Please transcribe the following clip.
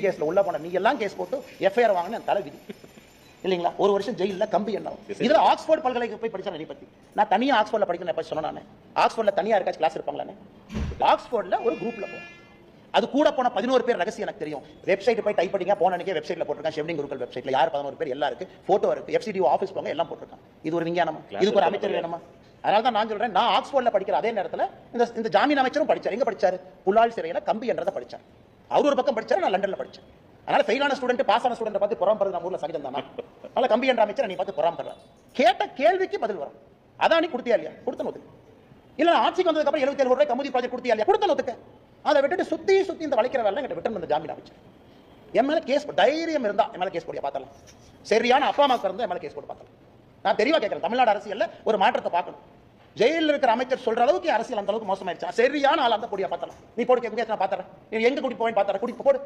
கேஸ்ல உள்ள போன நீங்க எல்லாம் கேஸ் போட்டு எஃப்ஐஆர் வாங்கின தலை விதி இல்லீங்களா? ஒரு வருஷம் ஜெயில கம்பி என்ன இதுல ஆக்ஸ்போர்ட் பல்கலைக்கழகம் போய் படிச்சா நீ பத்தி நான் தனியா ஆக்ஸ்போர்ட்ல படிக்கணும் எப்ப சொன்னேன் நானு. ஆக்ஸ்போர்ட்ல தனியா இருக்காச்சு கிளாஸ் இருப்பாங்களே. ஆக்ஸ்போர்ட்ல ஒரு குரூப்ல போ அது கூட போன 11 பேர் ரகசியம் எனக்கு தெரியும். வெப்சைட் போய் டைப் பண்ணிங்க போன அன்னைக்கே வெப்சைட்ல போட்டுருக்கான். ஷெவ்னிங் குருக்கள் வெப்சைட்ல யார் 11 பேர் எல்லாம் இருக்கு, போட்டோ இருக்கு, எஃப்சிடிஓ ஆபீஸ் போங்க எல்லாம் போட்டுருக்கான். இது ஒரு விஞ்ஞானமா? இதுக்கு ஒரு அமைச்சர் வேணுமா? அதனால தான் நான் சொல்றேன், நான் ஆக்ஸ்போர்ட்ல படிக்கிற அதே நேரத்தில் இந்த ஜாமீன் அமைச்சரும் படிச்சார். எங்க படிச்சாரு? புலால் சிறையில கம்பி என்றதை படிச்சார். அவர் ஒரு பக்கம் படிச்சாரு, நான் லண்டன்ல படிச்சேன். அதனால ஃபெயிலான ஸ்டூடெண்ட் பாஸ் ஆன ஸ்டூடெண்ட் பார்த்து பொறாமப்படுறது நம்ம ஊர்ல சகஜம் தானா? அதனால கம்பி என்ற அமைச்சர் நீ பார்த்து பொறாமப்படுற. கேட்ட கேள்விக்கு பதில் வரும். அதான் நீ கொடுத்தியா இல்லையா? கொடுத்த நோத்துக்கு இல்ல. ஆட்சிக்கு வந்ததுக்கு அப்புறம் 77 கோடி ரூபாய் கமுதி ப்ராஜெக்ட் கொடுத்தியா இல்லையா? கொடுத்த நோத்துக்கு. அதை விட்டுட்டு சுத்தி சுத்தி இந்த வளைக்கிற வேலை என்கிட்ட விட்டு இந்த ஜாமீன் அமைச்சர். என் மேல கேஸ் தைரியம் இருந்தா என் மேல கேஸ் போடியா பார்த்தலாம். சரியான அப்பா அம்மா இருந்தா என் மேல கேஸ் போட்டு பார்த்தலாம். நான் தெளிவா கேட்கிறேன், தமிழ்நாடு அரசியல்ல ஒரு மாற்றத்தை பார்க்கணும். ஜெயிலில் இருக்கிற அமைச்சர் சொல்ற அளவுக்கு அரசியல் அந்த அளவுக்கு மோசமாயிருச்சு. சரியான ஆள் அந்த பொடியா பார்த்தலாம். நீ போடு கேட்க நான் பாத்துறேன். நீ எங்க கூட்டி போவேன் பாத்துறேன். கூட்டி போடு.